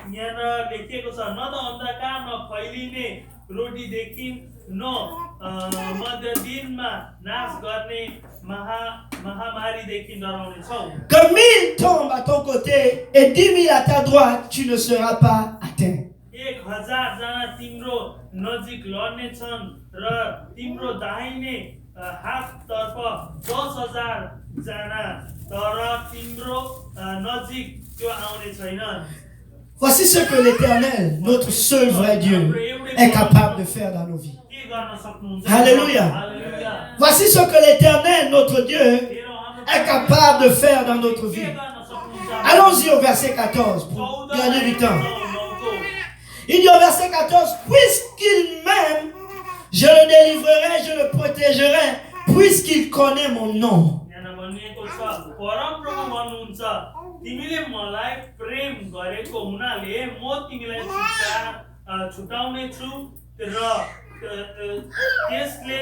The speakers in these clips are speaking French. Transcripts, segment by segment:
यहाँ लेखिएको छ न त अन्धकारमा फैलिने रोटी देखिन् न मध्य दिनमा नाश गर्ने महामारीदेखि डराउने छौ। Que 1000 tombent à ton côté et 10 000 à ta droite, tu ne seras pas atteint. 1000 जना तिम्रो नजिक लड्ने छन् र तिम्रो दाहिने हाततर्फ 10,000 जना तर तिम्रो नजिक त्यो आउने छैन। Voici ce que l'Éternel, notre seul vrai Dieu, est capable de faire dans nos vies. Alléluia. Voici ce que l'Éternel, notre Dieu, est capable de faire dans notre vie. Allons-y au verset 14 pour gagner du temps. Il dit au verset 14, puisqu'il m'aime, je le délivrerai, je le protégerai, puisqu'il connaît mon nom. तिमीले मलाई प्रेम गरेको हुनाले म तिमीलाई छुटाउने छु र त्यसले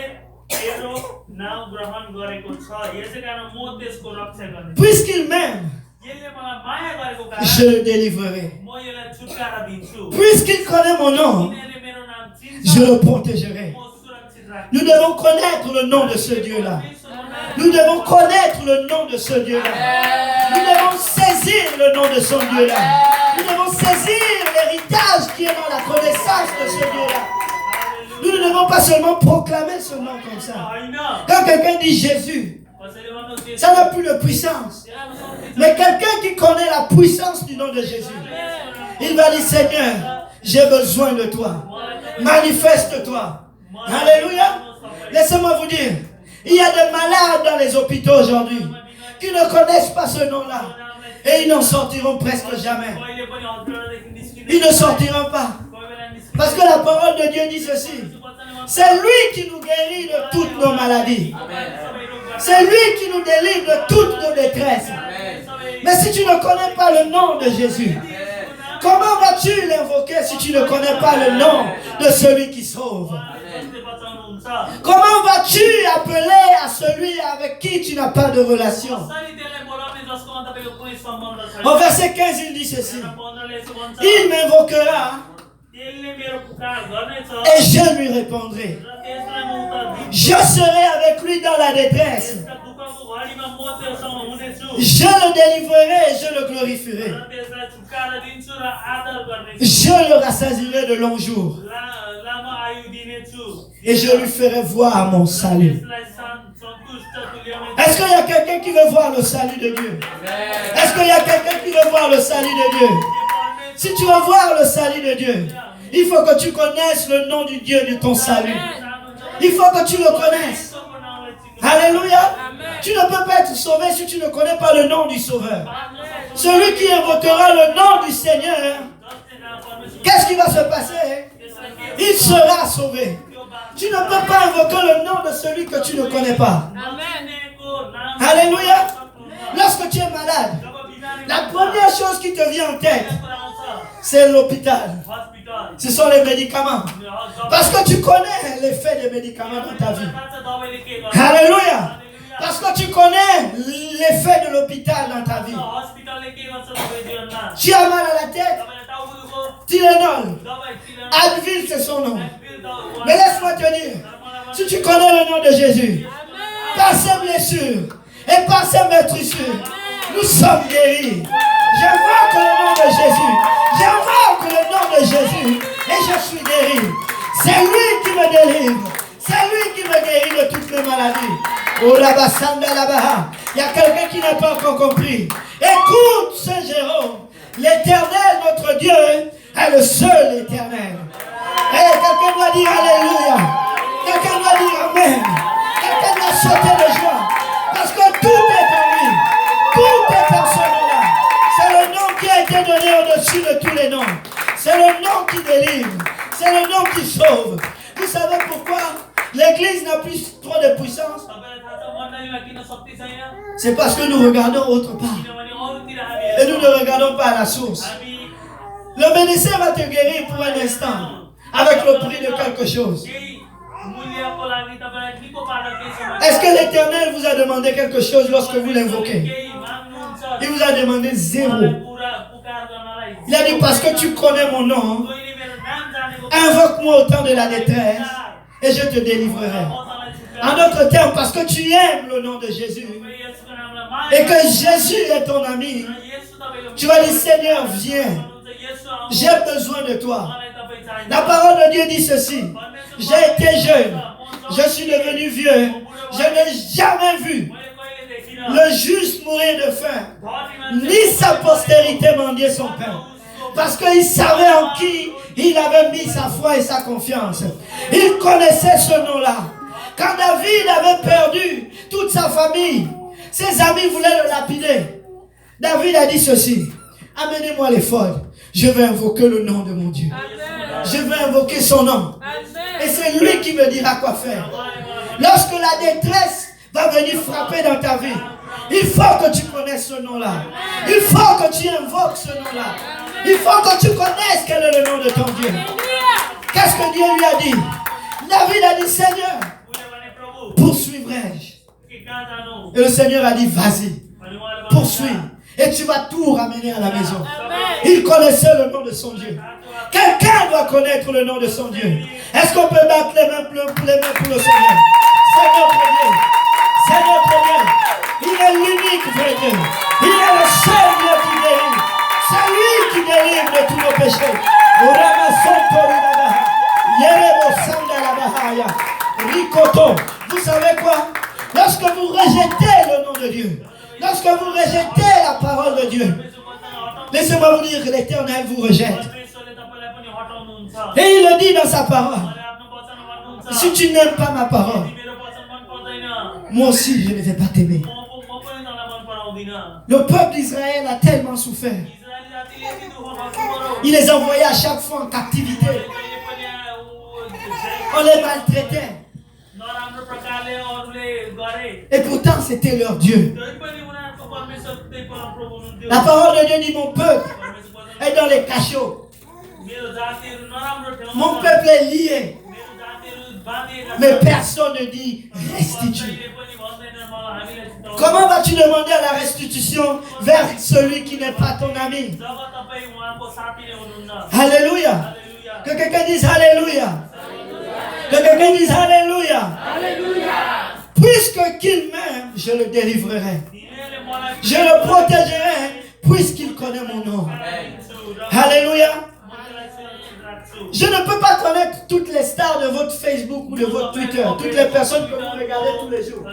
तेरो नाम ग्रहण गरेको छ यसै कारण म त्यसको रक्षा गर्ने। Puisqu'il m'aime, यसले मलाई माया गरेको कारण je le délivrerai. म यसलाई छुटकारा दिन्छु। Puisqu'il connaît mon nom, तिनीले मेरो नाम चिन्छ je le protégerai. म सुरक्षित राख्छु। Nous devons connaître le nom de ce Dieu-là. Nous devons connaître le nom de ce Dieu-là. Nous devons saisir le nom de son Dieu-là. Nous devons saisir l'héritage qui est dans la connaissance de ce Dieu-là. Nous ne devons pas seulement proclamer ce nom comme ça. Quand quelqu'un dit Jésus, ça n'a plus de puissance. Mais quelqu'un qui connaît la puissance du nom de Jésus, il va dire Seigneur, j'ai besoin de toi. Manifeste-toi. Alléluia. Laissez-moi vous dire, il y a des malades dans les hôpitaux aujourd'hui qui ne connaissent pas ce nom-là. Et ils n'en sortiront presque jamais. Ils ne sortiront pas. Parce que la parole de Dieu dit ceci. C'est lui qui nous guérit de toutes nos maladies. C'est lui qui nous délivre de toutes nos détresses. Mais si tu ne connais pas le nom de Jésus, comment vas-tu l'invoquer si tu ne connais pas le nom de celui qui sauve? Comment vas-tu appeler à celui avec qui tu n'as pas de relation? Au verset 15, il dit ceci. Il m'invoquera et je lui répondrai. Je serai avec lui dans la détresse. Je le délivrerai et je le glorifierai. Je le rassasierai de longs jours. Et je lui ferai voir mon salut. Est-ce qu'il y a quelqu'un qui veut voir le salut de Dieu? Est-ce qu'il y a quelqu'un qui veut voir le salut de Dieu? Si tu veux voir le salut de Dieu, il faut que tu connaisses le nom du Dieu de ton salut. Il faut que tu le connaisses. Alléluia. Tu ne peux pas être sauvé si tu ne connais pas le nom du Sauveur. Celui qui invoquera le nom du Seigneur, qu'est-ce qui va se passer? Il sera sauvé. Tu ne peux pas invoquer le nom de celui que tu ne connais pas. Alléluia. Lorsque tu es malade, la première chose qui te vient en tête, c'est l'hôpital. Ce sont les médicaments. Parce que tu connais l'effet des médicaments dans ta vie. Alléluia. Parce que tu connais l'effet de l'hôpital dans ta vie. Tu as mal à la tête, Tylenol. Advil, c'est son nom. Mais laisse-moi te dire, si tu connais le nom de Jésus, par ses blessures et par ses meurtrissures, nous sommes guéris. J'invoque le nom de Jésus. J'invoque le nom de Jésus et je suis guéri. C'est lui qui me délivre. C'est lui qui me guérit de toutes mes maladies. Oh Rabasanda Labaha. Il y a quelqu'un qui n'a pas encore compris. Écoute, Saint Jérôme. L'Éternel, notre Dieu, est le seul Éternel. Et quelqu'un doit dire Alléluia. Quelqu'un doit dire Amen. Quelqu'un doit sauter de joie. Parce que tout est en lui. Tout est en ce nom-là. C'est le nom qui a été donné au-dessus de tous les noms. C'est le nom qui délivre. C'est le nom qui sauve. Vous savez pourquoi l'Église n'a plus trop de puissance? C'est parce que nous regardons autre part. Et nous ne regardons pas à la source. Le médecin va te guérir pour un instant avec le prix de quelque chose. Est-ce que l'Éternel vous a demandé quelque chose lorsque vous l'invoquez? Il vous a demandé zéro. Il a dit, parce que tu connais mon nom, invoque-moi au temps de la détresse et je te délivrerai. En d'autres termes, parce que tu aimes le nom de Jésus et que Jésus est ton ami, tu vas dire, Seigneur, viens. J'ai besoin de toi. La parole de Dieu dit ceci. J'ai été jeune. Je suis devenu vieux. Je n'ai jamais vu le juste mourir de faim, ni sa postérité mendier son pain. Parce qu'il savait en qui il avait mis sa foi et sa confiance. Il connaissait ce nom-là. Quand David avait perdu toute sa famille, ses amis voulaient le lapider. David a dit ceci. Amenez-moi l'éphod. Je vais invoquer le nom de mon Dieu. Je vais invoquer son nom. Et c'est lui qui me dira quoi faire. Lorsque la détresse va venir frapper dans ta vie, il faut que tu connaisses ce nom-là. Il faut que tu invoques ce nom-là. Il faut que tu connaisses quel est le nom de ton Dieu. Qu'est-ce que Dieu lui a dit? David a dit, Seigneur, poursuivrai-je? Et le Seigneur a dit, vas-y, poursuis. Et tu vas tout ramener à la maison. Il connaissait le nom de son Dieu. Quelqu'un doit connaître le nom de son Dieu. Est-ce qu'on peut battre les mains pour le Seigneur? C'est notre Dieu. C'est notre Dieu. Il est l'unique vrai Dieu. Il est le seul Dieu qui délivre. C'est lui qui délivre de tous nos péchés. Vous savez quoi? Lorsque vous rejetez le nom de Dieu, lorsque vous rejetez la parole de Dieu, laissez-moi vous dire que l'Éternel vous rejette. Et il le dit dans sa parole. Si tu n'aimes pas ma parole, moi aussi je ne vais pas t'aimer. Le peuple d'Israël a tellement souffert. Il les envoyait à chaque fois en captivité. On les maltraitait. Et pourtant c'était leur Dieu. La parole de Dieu dit, mon peuple est dans les cachots. Mon peuple est lié. Mais personne ne dit restitue. Comment vas-tu demander à la restitution vers celui qui n'est pas ton ami? Alléluia. Que quelqu'un dise Alléluia. Que quelqu'un dise Alléluia. Puisque qu'il m'aime, je le délivrerai. Je le protégerai puisqu'il connaît mon nom. Alléluia. Je ne peux pas connaître toutes les stars de votre Facebook ou de votre Twitter, toutes les personnes que vous regardez tous les jours.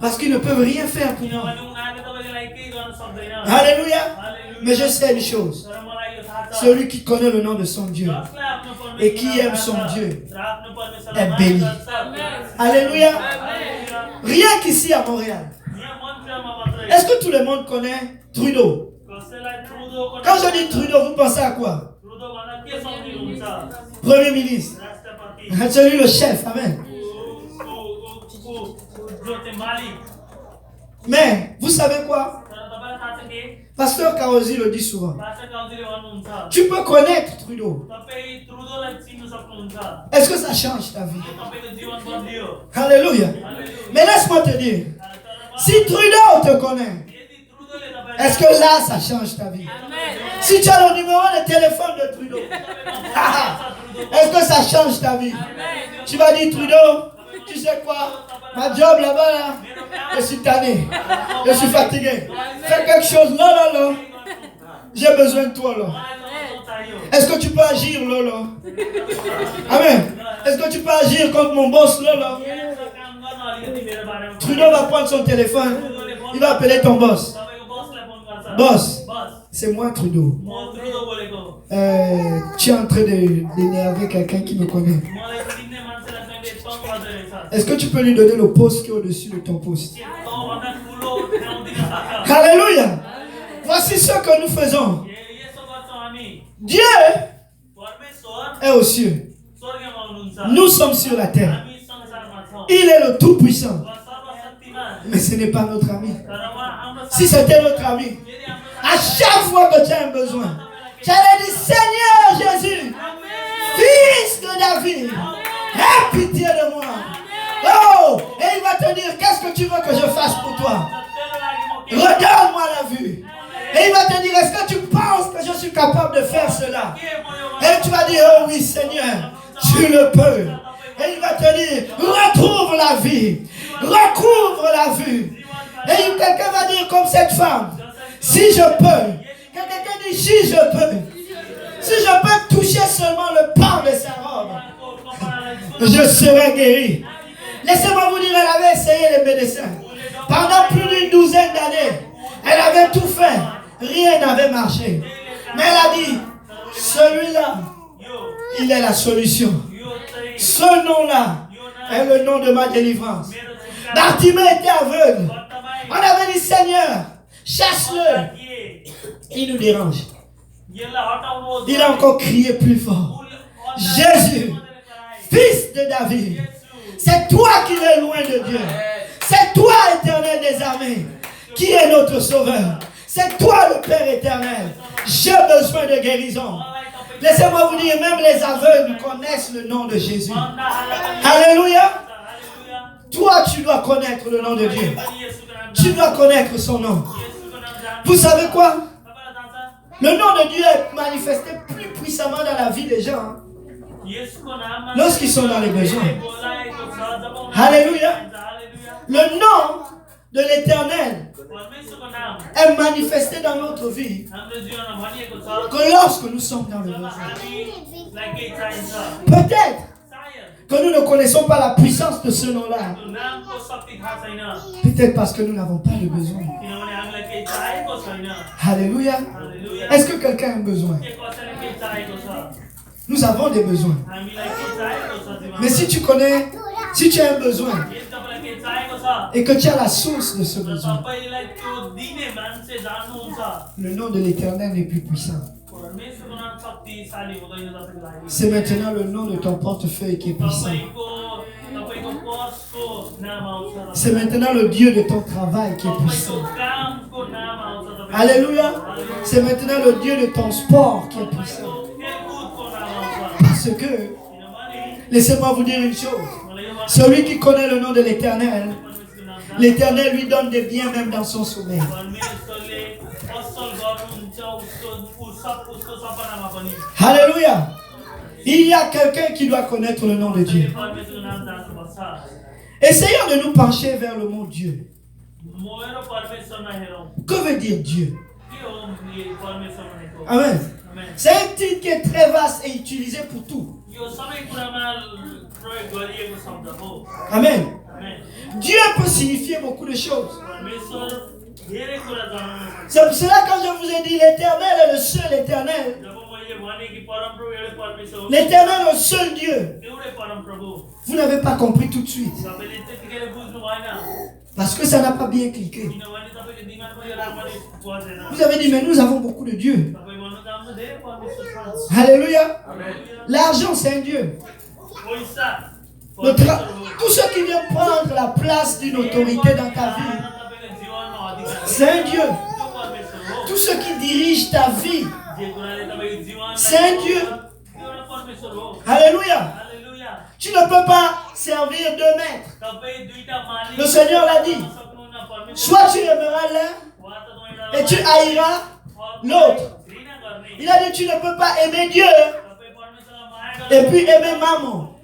Parce qu'ils ne peuvent rien faire pour moi. Alléluia. Mais je sais une chose. Celui qui connaît le nom de son Dieu et qui aime son Dieu est béni. Alléluia. Rien qu'ici à Montréal. Est-ce que tout le monde connaît Trudeau? Quand je dis Trudeau, vous pensez à quoi? Premier ministre. C'est lui le chef. Amen. Mais, vous savez quoi? Pasteur Kaozi le dit souvent. Tu peux connaître Trudeau. Est-ce que ça change ta vie? Alléluia. Mais laisse-moi te dire. Si Trudeau te connaît, est-ce que là, ça change ta vie? Si tu as le numéro de téléphone de Trudeau, est-ce que ça change ta vie? Tu vas dire, Trudeau, tu sais quoi? Ma job là-bas, là, je suis tanné. Je suis fatigué. Fais quelque chose. Non, non, non. J'ai besoin de toi, là. Est-ce que tu peux agir, là, là? Amen. Est-ce que tu peux agir contre mon boss, là, là? Trudeau va prendre son téléphone. Il va appeler ton boss. Boss, c'est moi Trudeau. Tu es en train d'énerver quelqu'un qui me connaît. Est-ce que tu peux lui donner le poste qui est au-dessus de ton poste? Alléluia. Voici ce que nous faisons. Dieu est aux cieux. Nous sommes sur la terre. Il est le Tout-Puissant. Mais ce n'est pas notre ami. Si c'était notre ami, à chaque fois que tu as un besoin, j'allais dire, Seigneur Jésus, fils de David, aie pitié de moi. Oh, et il va te dire, qu'est-ce que tu veux que je fasse pour toi? Redonne-moi la vue. Et il va te dire, est-ce que tu penses que je suis capable de faire cela? Et tu vas dire, oh oui Seigneur, tu le peux. Et il va te dire, retrouve la vie, recouvre la vue. Et quelqu'un va dire comme cette femme, si je peux. Quelqu'un dit, si je peux. Si je peux toucher seulement le pan de sa robe, je serai guéri. Laissez-moi vous dire, elle avait essayé les médecins. Pendant plus d'une douzaine d'années, elle avait tout fait. Rien n'avait marché. Mais elle a dit, celui-là, il est la solution. Ce nom-là est le nom de ma délivrance. Bartimée était aveugle. On avait dit, Seigneur, chasse-le. Il nous dérange. Il a encore crié plus fort. Jésus, fils de David, c'est toi qui es loin de Dieu. C'est toi, Éternel des armées, qui est notre sauveur. C'est toi le Père éternel. J'ai besoin de guérison. Laissez-moi vous dire, même les aveugles connaissent le nom de Jésus. Alléluia. Toi, tu dois connaître le nom de Dieu. Tu dois connaître son nom. Vous savez quoi? Le nom de Dieu est manifesté plus puissamment dans la vie des gens. Lorsqu'ils sont dans les besoins. Alléluia. Le nom de l'Éternel est manifesté dans notre vie que lorsque nous sommes dans le besoin. Peut-être que nous ne connaissons pas la puissance de ce nom-là. Peut-être parce que nous n'avons pas de besoin. Alléluia. Est-ce que quelqu'un a un besoin? Nous avons des besoins. Mais si tu connais, si tu as un besoin et que tu as la source de ce besoin, le nom de l'Éternel est plus puissant. C'est maintenant le nom de ton portefeuille qui est puissant. C'est maintenant le Dieu de ton travail qui est puissant. Alléluia. C'est maintenant le Dieu de ton sport qui est puissant. Parce que, laissez-moi vous dire une chose. Celui qui connaît le nom de l'Éternel, l'Éternel lui donne des biens même dans son sommeil. Alléluia. Il y a quelqu'un qui doit connaître le nom de Dieu. Essayons de nous pencher vers le mot Dieu. Que veut dire Dieu? Amen. C'est un titre qui est très vaste et utilisé pour tout. Amen. Dieu peut signifier beaucoup de choses. C'est pour cela quand je vous ai dit l'Éternel est le seul Éternel. L'Éternel est le seul Dieu. Vous n'avez pas compris tout de suite. Parce que ça n'a pas bien cliqué. Vous avez dit, mais nous avons beaucoup de dieux. Alléluia. L'argent, c'est un Dieu. Tout ce qui vient prendre la place d'une autorité dans ta vie, c'est un Dieu. Tout ce qui dirige ta vie, c'est un Dieu. Alléluia. Tu ne peux pas servir deux maîtres. Le Seigneur l'a dit. Soit tu aimeras l'un et tu haïras l'autre. Il a dit tu ne peux pas aimer Dieu et puis aimer maman.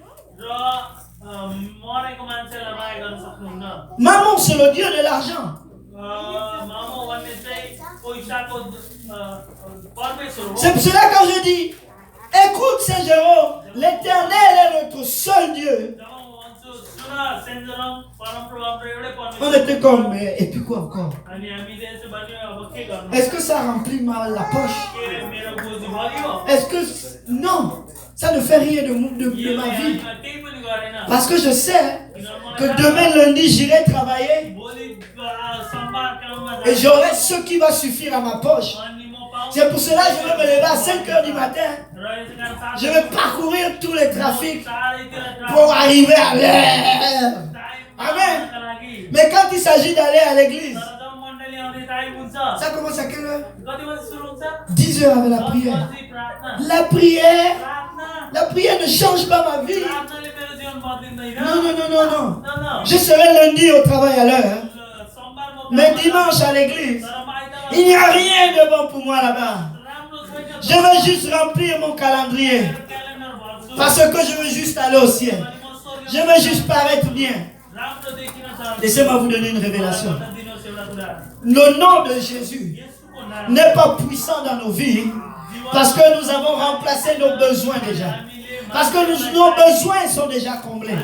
Maman, c'est le Dieu de l'argent. C'est pour cela quand je dis, écoute Saint-Jérôme, l'Éternel est notre seul Dieu. On était comme, mais et puis quoi encore? Est-ce que ça remplit la poche? Est-ce que... Non, ça ne fait rien de ma vie. Parce que je sais que demain lundi, j'irai travailler et j'aurai ce qui va suffire à ma poche. C'est pour cela que je vais me lever à 5 h du matin. Je vais parcourir tous les trafics pour arriver à l'heure. Amen. Mais quand il s'agit d'aller à l'église, ça commence à quelle heure? 10 h avec la prière. La prière ne change pas ma vie. Non. Je serai lundi au travail à l'heure. Mais dimanche à l'église. Il n'y a rien de bon pour moi là-bas. Je veux juste remplir mon calendrier. Parce que je veux juste aller au ciel. Je veux juste paraître bien. Laissez-moi vous donner une révélation. Le nom de Jésus n'est pas puissant dans nos vies parce que nous avons remplacé nos besoins déjà. Parce que nos besoins sont déjà comblés.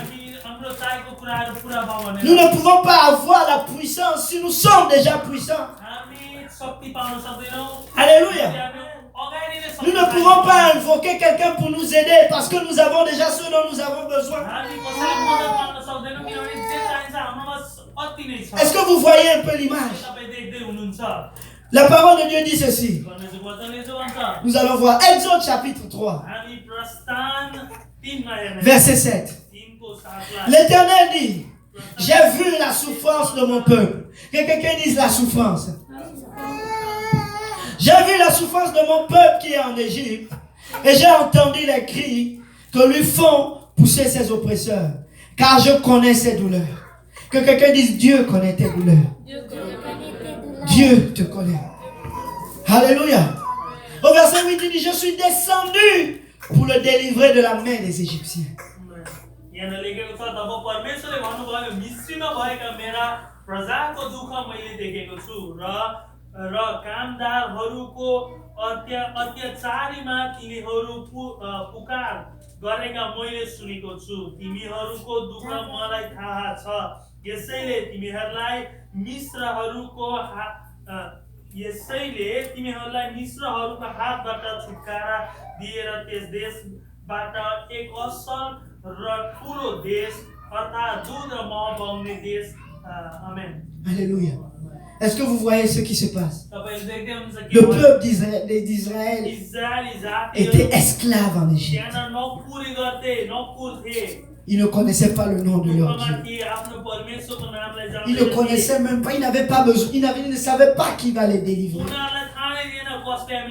Nous ne pouvons pas avoir la puissance si nous sommes déjà puissants. Alléluia. Nous ne pouvons pas invoquer quelqu'un pour nous aider parce que nous avons déjà ce dont nous avons besoin. Est-ce que vous voyez un peu l'image? La parole de Dieu dit ceci. Nous allons voir Exode chapitre 3, verset 7. L'Éternel dit, j'ai vu la souffrance de mon peuple. Que quelqu'un dise la souffrance. J'ai vu la souffrance de mon peuple qui est en Égypte et j'ai entendu les cris que lui font pousser ses oppresseurs. Car je connais ses douleurs. Que quelqu'un dise Dieu connaît tes douleurs. Dieu te connaît. Alléluia. Au verset 8 il dit, je suis descendu pour le délivrer de la main des Égyptiens. र कामदारहरूको अत्याचारीमा तिनीहरू पुकार गरेका मैले सुनेको छु तिमीहरूको दुःख मलाई थाहा छ यसैले तिमीहरूलाई मिश्रहरूको हातबाट छुटकारा दिएर त्यस देशबाट एक असल र ठुलो देश अर्थात् दूध र मह बग्ने देश आमेन Alléluia. Est-ce que vous voyez ce qui se passe? Le peuple d'Israël était esclave en Égypte. Ils ne connaissaient pas le nom de leur Dieu. Ils ne connaissaient même pas, ils n'avaient pas besoin, ils ne savaient pas qui va les délivrer.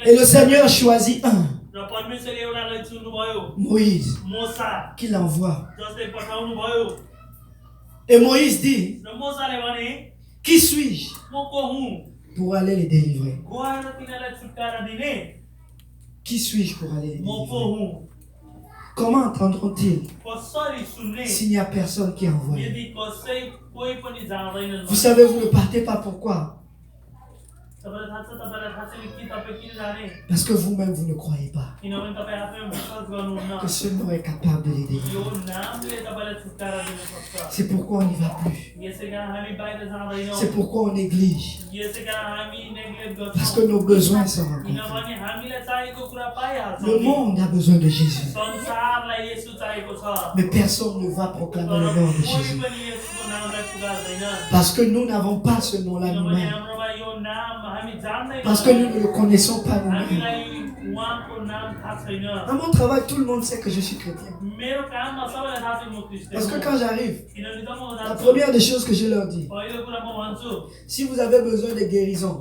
Et le Seigneur choisit un. Moïse, qui l'envoie. Et Moïse dit, qui suis-je pour aller les délivrer? Qui suis-je pour aller les délivrer? Comment entendront-ils s'il n'y a personne qui envoie? Vous savez, vous ne partez pas pourquoi? Parce que vous-même, vous ne croyez pas que ce nom est capable de les délivrer. C'est pourquoi on n'y va plus. C'est pourquoi on néglige. Parce que nos besoins sont rencontrés. Le monde a besoin de Jésus. Mais personne ne va proclamer le nom de Jésus. Parce que nous n'avons pas ce nom-là nous-mêmes. Parce que nous ne le connaissons pas nous-mêmes. Dans mon travail, tout le monde sait que je suis chrétien. Parce que quand j'arrive, la première des choses que je leur dis, si vous avez besoin de guérison,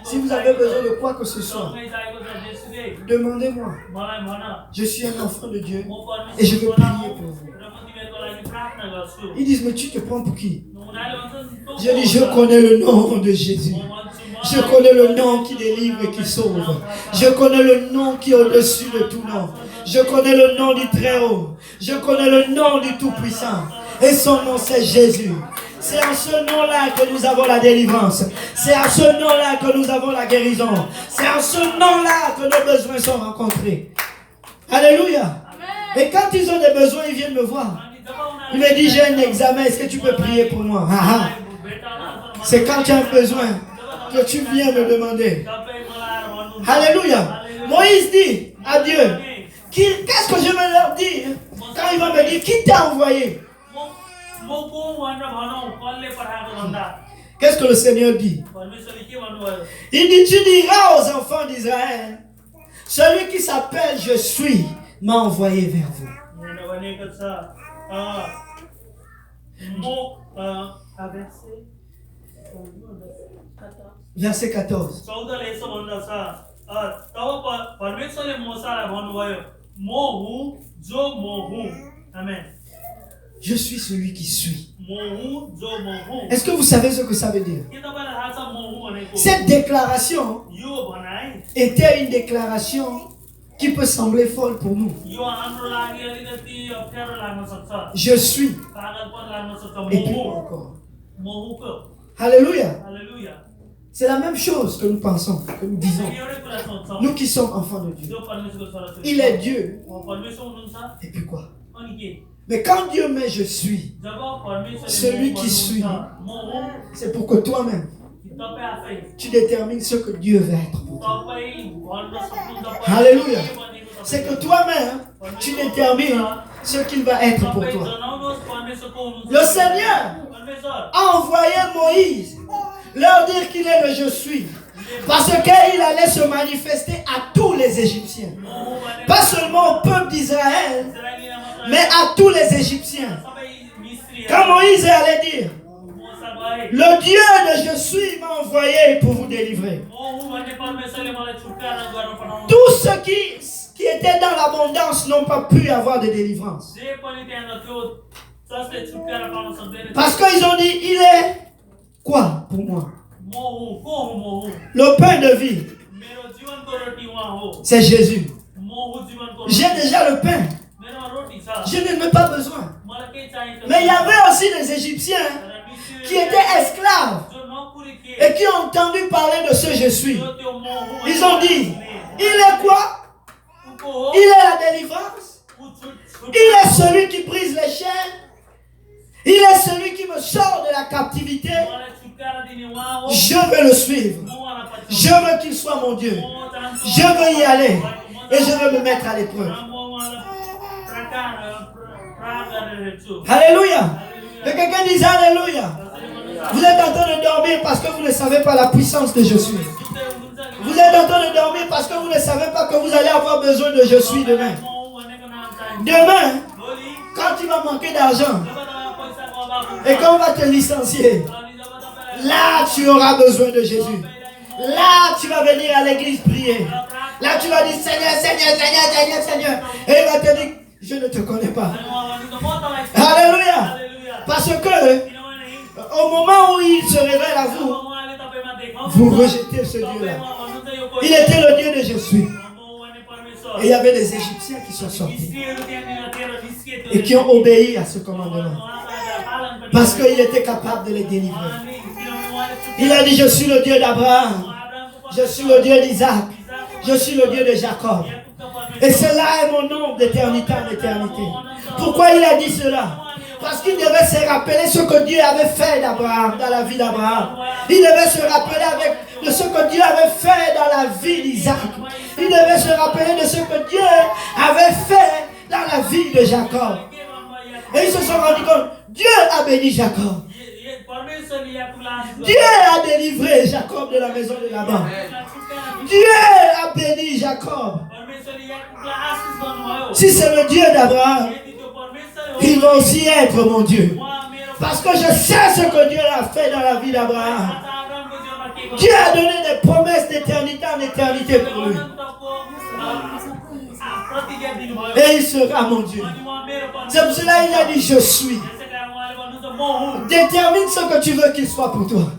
si vous avez besoin de quoi que ce soit, demandez-moi. Je suis un enfant de Dieu et je veux prier pour vous. Ils disent, mais tu te prends pour qui? Je dis, je connais le nom de Jésus. Je connais le nom qui délivre et qui sauve. Je connais le nom qui est au-dessus de tout nom. Je connais le nom du Très-Haut. Je connais le nom du Tout-Puissant. Et son nom, c'est Jésus. C'est en ce nom-là que nous avons la délivrance. C'est en ce nom-là que nous avons la guérison. C'est en ce nom-là que nos besoins sont rencontrés. Alléluia. Et quand ils ont des besoins, ils viennent me voir. Il me dit, j'ai un examen, est-ce que tu peux prier pour moi? C'est quand tu as un besoin que tu viens me demander. Alléluia. Moïse dit à Dieu, qu'est-ce que je vais leur dire quand il va me dire, qui t'a envoyé? Qu'est-ce que le Seigneur dit? Il dit, tu diras aux enfants d'Israël, celui qui s'appelle je suis m'a envoyé vers vous. Verset 14. Je suis celui qui suis. Est-ce que vous savez ce que ça veut dire? Cette déclaration était une déclaration qui peut sembler folle pour nous. Je suis. Et puis encore. Alléluia. C'est la même chose que nous pensons, que nous disons. Nous qui sommes enfants de Dieu. Il est Dieu. Et puis quoi? Mais quand Dieu met je suis, celui qui suit, c'est pour que toi-même, tu détermines ce que Dieu veut être pour toi. Alléluia. C'est que toi-même, tu détermines ce qu'il va être pour toi. Le Seigneur a envoyé Moïse leur dire qu'il est le je suis. Parce qu'il allait se manifester à tous les Égyptiens. Pas seulement au peuple d'Israël, mais à tous les Égyptiens. Quand Moïse allait dire, le Dieu de je suis m'a envoyé pour vous délivrer. Tous ceux qui étaient dans l'abondance n'ont pas pu avoir de délivrance. Parce qu'ils ont dit, il est quoi pour moi? Le pain de vie, c'est Jésus. J'ai déjà le pain. Je n'en ai pas besoin. Mais il y avait aussi des Égyptiens qui étaient esclaves et qui ont entendu parler de ce je suis. Ils ont dit, il est quoi? Il est la délivrance. Il est celui qui brise les chaînes. Il est celui qui me sort de la captivité. Je veux le suivre. Je veux qu'il soit mon Dieu. Je veux y aller. Et je veux me mettre à l'épreuve. Alléluia. Que quelqu'un dise Alléluia. Vous êtes en train de dormir parce que vous ne savez pas la puissance de je suis. Vous êtes en train de dormir parce que vous ne savez pas que vous allez avoir besoin de je suis demain. Demain, quand tu vas manquer d'argent et qu'on va te licencier, là tu auras besoin de Jésus. Là tu vas venir à l'église prier. Là tu vas dire Seigneur, Seigneur, Seigneur, Seigneur, Seigneur. Et il va te dire, je ne te connais pas. Alléluia. Parce que au moment où il se révèle à vous, vous rejetez ce Dieu-là. Il était le Dieu de je suis. Et il y avait des Égyptiens qui sont sortis et qui ont obéi à ce commandement. Parce qu'il était capable de les délivrer. Il a dit, je suis le Dieu d'Abraham. Je suis le Dieu d'Isaac. Je suis le Dieu de Jacob. Et cela est mon nom d'éternité en éternité. Pourquoi il a dit cela? Parce qu'il devait se rappeler ce que Dieu avait fait d'Abraham, dans la vie d'Abraham. Il devait se rappeler de ce que Dieu avait fait dans la vie d'Isaac. Il devait se rappeler de ce que Dieu avait fait dans la vie de Jacob. Et ils se sont rendus compte, Dieu a béni Jacob. Dieu a délivré Jacob de la maison de Laban. Dieu a béni Jacob. Si c'est le Dieu d'Abraham, il va aussi être mon Dieu. Parce que je sais ce que Dieu a fait dans la vie d'Abraham. Dieu a donné des promesses d'éternité en éternité pour lui. Et il sera mon Dieu. C'est pour cela qu'il a dit je suis. Détermine ce que tu veux qu'il soit pour toi.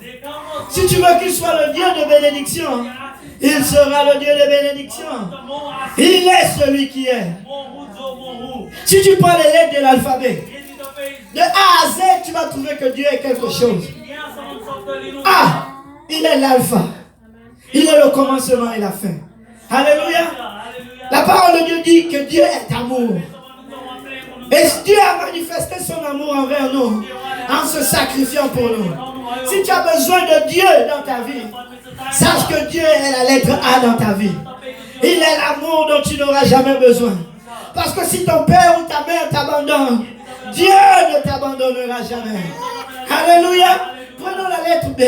Si tu veux qu'il soit le Dieu de bénédiction, il sera le Dieu de bénédiction. Il est celui qui est. Si tu prends les lettres de l'alphabet, de A à Z, tu vas trouver que Dieu est quelque chose. A, il est l'alpha. Il est le commencement et la fin. Alléluia. La parole de Dieu dit que Dieu est amour. Et Dieu a manifesté son amour envers nous en se sacrifiant pour nous. Si tu as besoin de Dieu dans ta vie, sache que Dieu est la lettre A dans ta vie. Il est l'amour dont tu n'auras jamais besoin. Parce que si ton père ou ta mère t'abandonne, Dieu ne t'abandonnera jamais. Alléluia. Prenons la lettre B.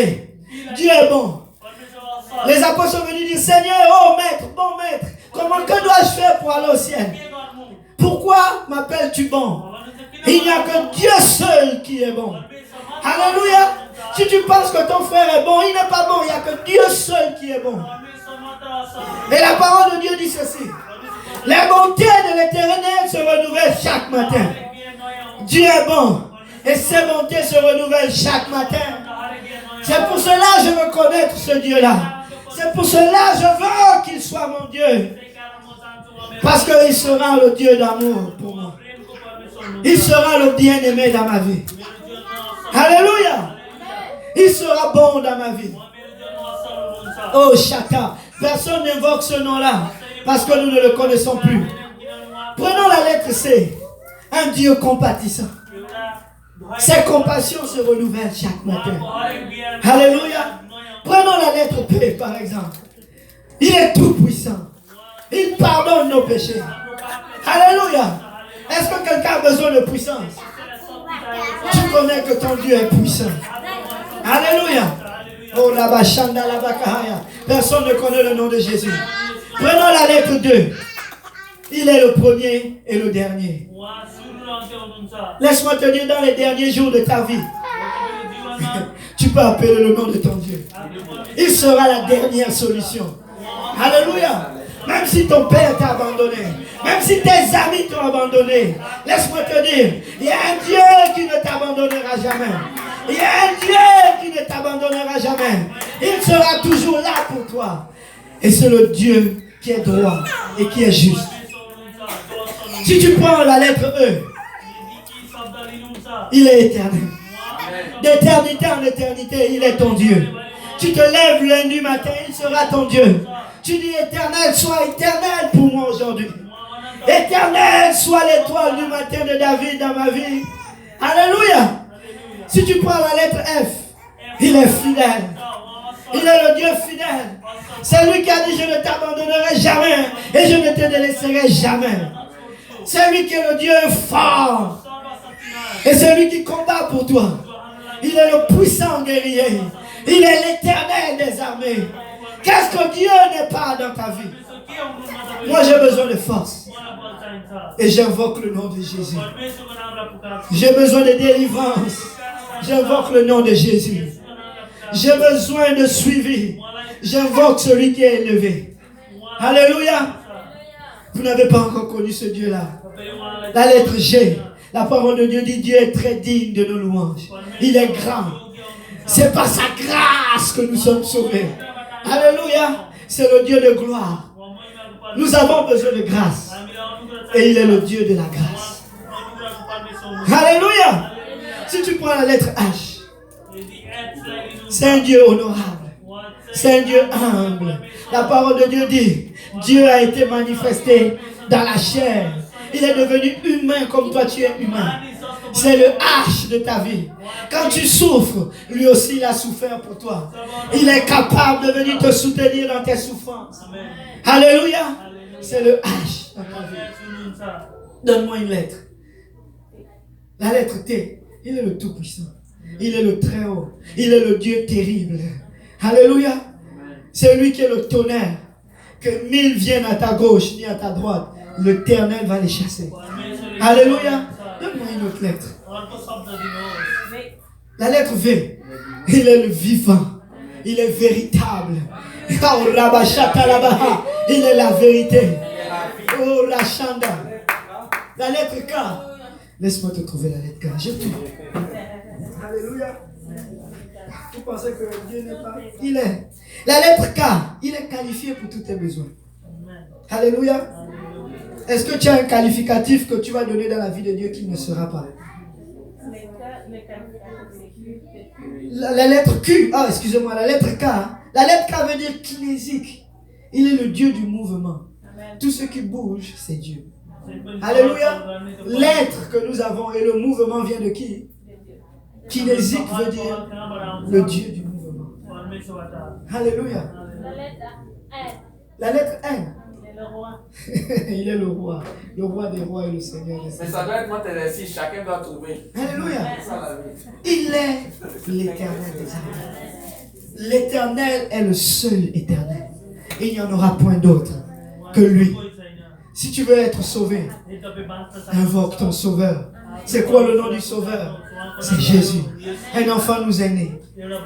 Dieu est bon. Les apôtres sont venus dire, Seigneur, oh maître, bon maître, que dois-je faire pour aller au ciel? Pourquoi m'appelles-tu bon? Il n'y a que Dieu seul qui est bon. Alléluia. Si tu penses que ton frère est bon, il n'est pas bon. Il n'y a que Dieu seul qui est bon. Et la parole de Dieu dit ceci. Les bontés de l'Éternel se renouvellent chaque matin. Dieu est bon. Et ses bontés se renouvellent chaque matin. C'est pour cela que je veux connaître ce Dieu-là. C'est pour cela que je veux qu'il soit mon Dieu. Parce qu'il sera le Dieu d'amour pour moi. Il sera le bien-aimé dans ma vie. Alléluia. Il sera bon dans ma vie. Oh, Chata. Personne n'invoque ce nom-là parce que nous ne le connaissons plus. Prenons la lettre C. Un Dieu compatissant. Ses compassions se renouvellent chaque matin. Alléluia. Prenons la lettre P par exemple. Il est tout puissant. Il pardonne nos péchés. Alléluia. Est-ce que quelqu'un a besoin de puissance? Tu connais que ton Dieu est puissant. Alléluia. Oh, Rabashanda Labakahaya. Personne ne connaît le nom de Jésus. Prenons la lettre 2. Il est le premier et le dernier. Laisse-moi te dire, dans les derniers jours de ta vie, tu peux appeler le nom de ton Dieu. Il sera la dernière solution. Alléluia. Même si ton père t'a abandonné, même si tes amis t'ont abandonné, laisse-moi te dire, il y a un Dieu qui ne t'abandonnera jamais. Il y a un Dieu qui ne t'abandonnera jamais. Il sera toujours là pour toi. Et c'est le Dieu qui est droit et qui est juste. Si tu prends la lettre E, il est éternel. D'éternité en éternité, il est ton Dieu. Tu te lèves lundi matin, il sera ton Dieu. Tu dis éternel, sois éternel pour moi aujourd'hui. Éternel, sois l'étoile du matin de David dans ma vie. Alléluia. Si tu prends la lettre F, il est fidèle. Il est le Dieu fidèle. C'est lui qui a dit, je ne t'abandonnerai jamais et je ne te délaisserai jamais. C'est lui qui est le Dieu fort. Et c'est lui qui combat pour toi. Il est le puissant guerrier. Il est l'éternel des armées. Qu'est-ce que Dieu n'est pas dans ta vie? Moi j'ai besoin de force. Et j'invoque le nom de Jésus. J'ai besoin de délivrance. J'invoque le nom de Jésus. J'ai besoin de suivi. J'invoque celui qui est élevé. Alléluia. Vous n'avez pas encore connu ce Dieu-là. La lettre G. La parole de Dieu dit Dieu est très digne de nos louanges. Il est grand. C'est par sa grâce que nous sommes sauvés. Alléluia. C'est le Dieu de gloire. Nous avons besoin de grâce. Et il est le Dieu de la grâce. Alléluia. Si tu prends la lettre H, c'est un Dieu honorable. C'est un Dieu humble. La parole de Dieu dit, Dieu a été manifesté dans la chair. Il est devenu humain comme toi tu es humain. C'est le H de ta vie. Quand tu souffres, lui aussi il a souffert pour toi. Il est capable de venir te soutenir dans tes souffrances. Alléluia. C'est le H dans ta vie. Donne-moi une lettre. La lettre T. Il est le Tout-Puissant. Il est le Très-Haut. Il est le Dieu terrible. Alléluia. C'est lui qui est le tonnerre. Que 1000 viennent à ta gauche ni à ta droite, l'Éternel va les chasser. Alléluia. Donne-moi une autre lettre. La lettre V. Il est le vivant. Il est véritable. Il est la vérité. Oh, la chanda. La lettre K. Laisse-moi te trouver la lettre K. Je tout. Alléluia. Vous pensez que Dieu n'est pas? Il est. La lettre K. Il est qualifié pour tous tes besoins. Alléluia. Est-ce que tu as un qualificatif que tu vas donner dans la vie de Dieu qui ne sera pas? La lettre Q. Ah, excusez-moi. La lettre K. La lettre K veut dire kinésique. Il est le Dieu du mouvement. Tout ce qui bouge, c'est Dieu. Alléluia. L'être que nous avons et le mouvement vient de qui? Kinésique veut dire le Dieu du mouvement. Alléluia. La lettre N. Il est le roi. Le roi des rois et le Seigneur des seigneurs. Mais ça doit être moi, si chacun doit trouver. Alléluia. Il est l'éternel des armées. L'éternel est le seul éternel. Il n'y en aura point d'autre que lui. Si tu veux être sauvé, invoque ton sauveur. C'est quoi le nom du sauveur? C'est Jésus. Un enfant nous est né.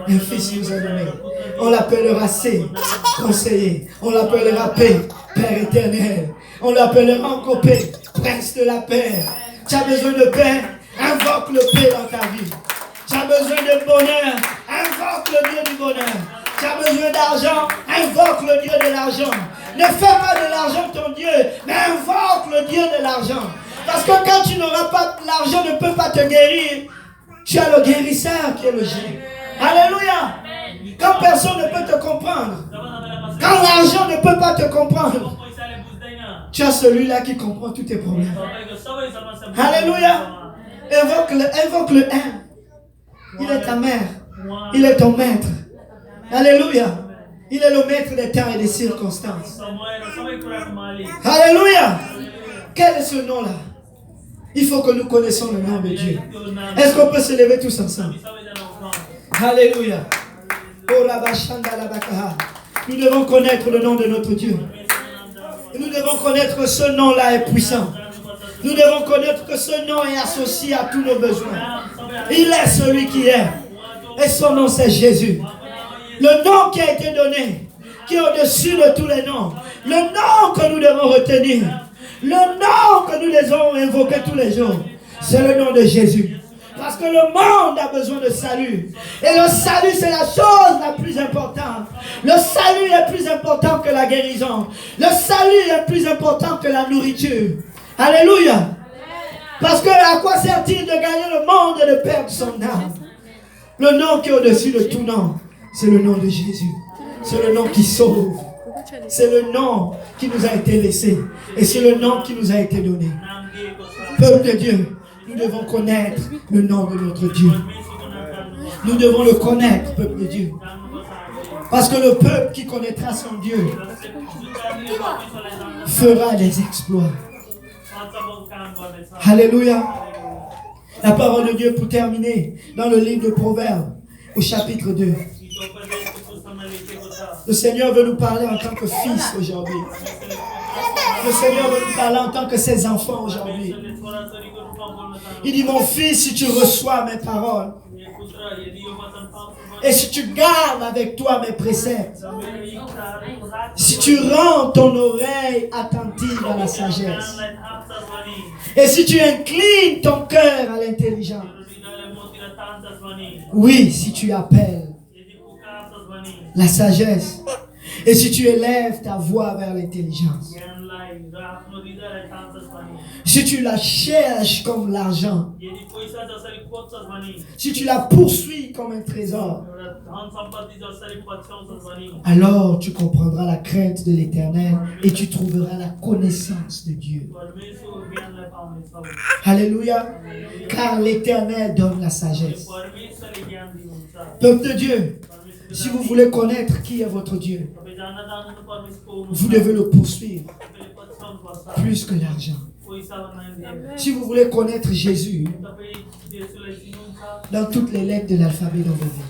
Un fils nous est donné. On l'appellera C, conseiller. On l'appellera P, Père éternel. On l'appellera encore P, prince de la paix. Tu as besoin de paix? Invoque invoque le paix dans ta vie. Tu as besoin de bonheur, invoque le Dieu du bonheur. Tu as besoin d'argent, invoque le Dieu de l'argent. Ne fais pas de l'argent ton Dieu, mais invoque le Dieu de l'argent. Parce que quand tu n'auras pas, l'argent ne peut pas te guérir. Tu as le guérisseur qui est le Jésus. Alléluia. Quand personne ne peut te comprendre, quand l'argent ne peut pas te comprendre, tu as celui-là qui comprend tous tes problèmes. Alléluia. Invoque le un. Il est ta mère. Il est ton maître. Alléluia. Il est le maître des temps et des circonstances. Alléluia. Quel est ce nom-là? Il faut que nous connaissions le nom de Dieu. Est-ce qu'on peut se lever tous ensemble? Alléluia. Nous devons connaître le nom de notre Dieu. Nous devons connaître que ce nom-là est puissant. Nous devons connaître que ce nom est associé à tous nos besoins. Il est celui qui est. Et son nom c'est Jésus. Le nom qui a été donné, qui est au-dessus de tous les noms. Le nom que nous devons retenir. Le nom que nous devons invoquer tous les jours. C'est le nom de Jésus. Parce que le monde a besoin de salut. Et le salut, c'est la chose la plus importante. Le salut est plus important que la guérison. Le salut est plus important que la nourriture. Alléluia. Parce que à quoi sert-il de gagner le monde et de perdre son âme? Le nom qui est au-dessus de tout nom, c'est le nom de Jésus. C'est le nom qui sauve. C'est le nom qui nous a été laissé. Et c'est le nom qui nous a été donné. Peuple de Dieu, nous devons connaître le nom de notre Dieu. Nous devons le connaître, peuple de Dieu. Parce que le peuple qui connaîtra son Dieu fera des exploits. Alléluia. La parole de Dieu pour terminer dans le livre de Proverbes au chapitre 2. Le Seigneur veut nous parler en tant que fils aujourd'hui. Le Seigneur veut nous parler en tant que ses enfants aujourd'hui. Il dit, mon fils, si tu reçois mes paroles et si tu gardes avec toi mes préceptes, si tu rends ton oreille attentive à la sagesse, et si tu inclines ton cœur à l'intelligence, oui, si tu appelles la sagesse, et si tu élèves ta voix vers l'intelligence, si tu la cherches comme l'argent, si tu la poursuis comme un trésor, alors tu comprendras la crainte de l'Éternel et tu trouveras la connaissance de Dieu. Alléluia. Car l'Éternel donne la sagesse. Peuple de Dieu, si vous voulez connaître qui est votre Dieu, vous devez le poursuivre plus que l'argent. Si vous voulez connaître Jésus dans toutes les lettres de l'alphabet dans vos vies,